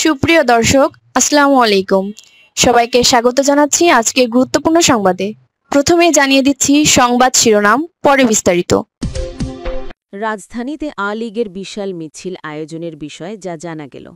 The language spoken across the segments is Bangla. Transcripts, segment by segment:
সুপ্রিয় দর্শক, আসসালামু আলাইকুম। সবাইকে স্বাগত জানাচ্ছি আজকের গুরুত্বপূর্ণ সংবাদে। প্রথমেই জানিয়ে দিচ্ছি সংবাদ শিরোনাম, পরে বিস্তারিত। রাজধানীতে আ লীগের বিশাল মিছিল আয়োজনের বিষয়ে যা জানা গেল।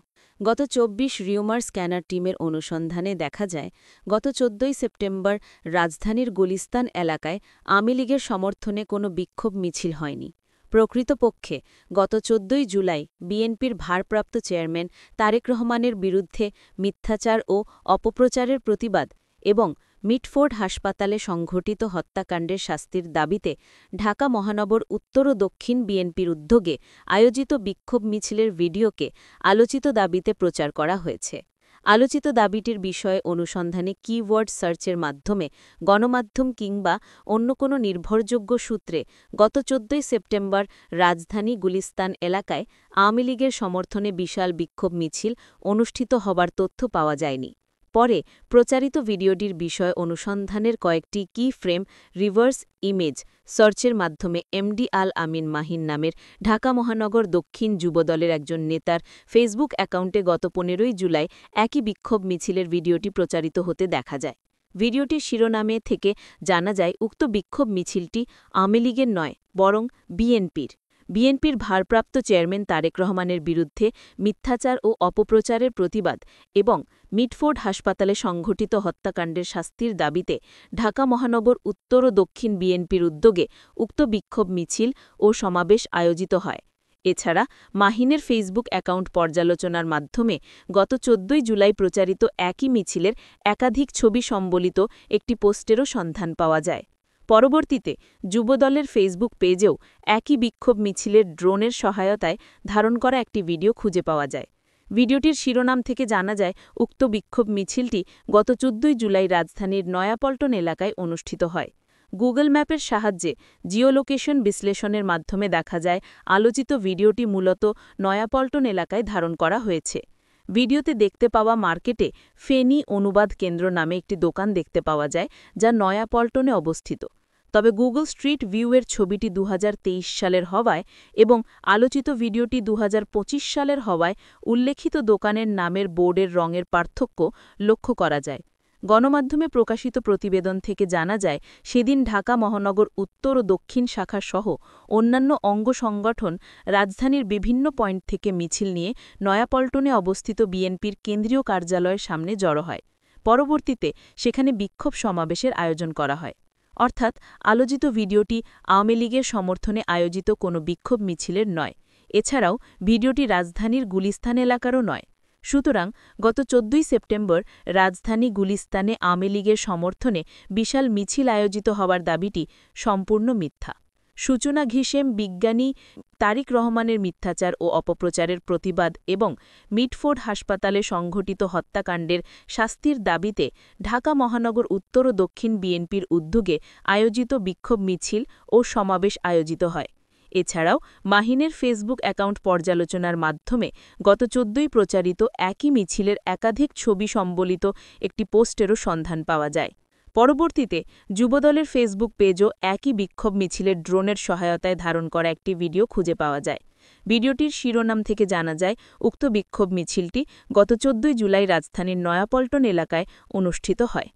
গত ২৪ রিউমার স্ক্যানার টিমের অনুসন্ধানে দেখা যায়, গত ১৪ সেপ্টেম্বর রাজধানীর গুলিস্তান এলাকায় আওয়ামী লীগের সমর্থনে কোনো বিক্ষোভ মিছিল হয়নি। প্রকৃতপক্ষে গত ১৪ জুলাই বিএনপির ভারপ্রাপ্ত চেয়ারম্যান তারেক রহমানের বিরুদ্ধে মিথ্যাচার ও অপপ্রচারের প্রতিবাদ এবং মিটফোর্ড হাসপাতালে সংঘটিত হত্যাকাণ্ডের শাস্তির দাবিতে ঢাকা মহানগর উত্তর ও দক্ষিণ বিএনপির উদ্যোগে আয়োজিত বিক্ষোভ মিছিলের ভিডিওকে আলোচিত দাবিতে প্রচার করা হয়েছে। আলোচিত দাবিটির বিষয়ে অনুসন্ধানে কিওয়ার্ড সার্চের মাধ্যমে গণমাধ্যম কিংবা অন্য কোনো নির্ভরযোগ্য সূত্রে গত ১৪ সেপ্টেম্বর রাজধানী গুলিস্তান এলাকায় আওয়ামী লীগের সমর্থনে বিশাল বিক্ষোভ মিছিল অনুষ্ঠিত হবার তথ্য পাওয়া যায়নি। পরে প্রচারিত ভিডিওটির বিষয় অনুসন্ধানের কয়েকটি কি ফ্রেম রিভার্স ইমেজ সার্চের মাধ্যমে এমডি আল আমিন মাহিন নামের ঢাকা মহানগর দক্ষিণ যুবদলের একজন নেতার ফেসবুক অ্যাকাউন্টে গত ১৫ জুলাই একই বিক্ষোভ মিছিলের ভিডিওটি প্রচারিত হতে দেখা যায়। ভিডিওটির শিরোনামে থেকে জানা যায় উক্ত বিক্ষোভ মিছিলটি আওয়ামী লীগের নয়, বরং বিএনপির ভারপ্রাপ্ত চেয়ারম্যান তারেক রহমানের বিরুদ্ধে মিথ্যাচার ও অপপ্রচারের প্রতিবাদ এবং মিটফোর্ড হাসপাতালে সংঘটিত হত্যাকাণ্ডের শাস্তির দাবিতে ঢাকা মহানগর উত্তর ও দক্ষিণ বিএনপির উদ্যোগে উক্ত বিক্ষোভ মিছিল ও সমাবেশ আয়োজিত হয়। এছাড়া মাহিনের ফেসবুক অ্যাকাউন্ট পর্যালোচনার মাধ্যমে গত ১৪ জুলাই প্রচারিত একই মিছিলের একাধিক ছবি সম্বলিত একটি পোস্টেরও সন্ধান পাওয়া যায়। পরবর্তীতে যুবদলের ফেসবুক পেজেও একই বিক্ষোভ মিছিলের ড্রোনের সহায়তায় ধারণ করা একটি ভিডিও খুঁজে পাওয়া যায়। ভিডিওটির শিরোনাম থেকে জানা যায় উক্ত বিক্ষোভ মিছিলটি গত ১৪ জুলাই রাজধানীর নয়াপল্টন এলাকায় অনুষ্ঠিত হয়। গুগল ম্যাপের সাহায্যে জিওলোকেশন বিশ্লেষণের মাধ্যমে দেখা যায় আলোচিত ভিডিওটি মূলত নয়াপল্টন এলাকায় ধারণ করা হয়েছে। ভিডিওতে দেখতে পাওয়া মার্কেটে ফেনী অনুবাদ কেন্দ্র নামে একটি দোকান দেখতে পাওয়া যায়, যা নয়াপল্টনে অবস্থিত। তবে গুগল স্ট্রিট ভিউয়ের ছবিটি ২০২৩ সালের হওয়ায় এবং আলোচিত ভিডিওটি ২০২৫ সালের হওয়ায় উল্লেখিত দোকানের নামের বোর্ডের রঙের পার্থক্য লক্ষ্য করা যায়। গণমাধ্যমে প্রকাশিত প্রতিবেদন থেকে জানা যায়, সেদিন ঢাকা মহানগর উত্তর ও দক্ষিণ শাখা সহ অন্যান্য অঙ্গ সংগঠন রাজধানীর বিভিন্ন পয়েন্ট থেকে মিছিল নিয়ে নয়াপল্টনে অবস্থিত বিএনপির কেন্দ্রীয় কার্যালয়ের সামনে জড়ো হয়। পরবর্তীতে সেখানে বিক্ষোভ সমাবেশের আয়োজন করা হয়। অর্থাৎ আলোচিত ভিডিওটি আওয়ামী লীগের সমর্থনে আয়োজিত কোনো বিক্ষোভ মিছিলের নয়। এছাড়াও ভিডিওটি রাজধানীর গুলিস্তান এলাকারও নয়। সুতরাং গত ১৪ সেপ্টেম্বর রাজধানী গুলিস্তানে আওয়ামী লীগের সমর্থনে বিশাল মিছিল আয়োজিত হওয়ার দাবিটি সম্পূর্ণ মিথ্যা। সূচনা ঘিসেম বিজ্ঞানী তারেক রহমানের মিথ্যাচার ও অপপ্রচারের প্রতিবাদ এবং মিটফোর্ড হাসপাতালে সংঘটিত হত্যাকাণ্ডের শাস্তির দাবিতে ঢাকা মহানগর উত্তর ও দক্ষিণ বিএনপির উদ্যোগে আয়োজিত বিক্ষোভ মিছিল ও সমাবেশ আয়োজিত হয়। এছাড়াও মাহিনের ফেসবুক অ্যাকাউন্ট পর্যালোচনার মাধ্যমে গত ১৪ প্রচারিত একই মিছিলের একাধিক ছবি সম্বলিত একটি পোস্টেরও সন্ধান পাওয়া যায়। পরবর্তীতে যুবদলের ফেসবুক পেজও একই বিক্ষোভ মিছিলের ড্রোনের সহায়তায় ধারণ করা একটি ভিডিও খুঁজে পাওয়া যায়। ভিডিওটির শিরোনাম থেকে জানা যায় উক্ত বিক্ষোভ মিছিলটি গত ১৪ জুলাই রাজধানীর নয়াপল্টন এলাকায় অনুষ্ঠিত হয়।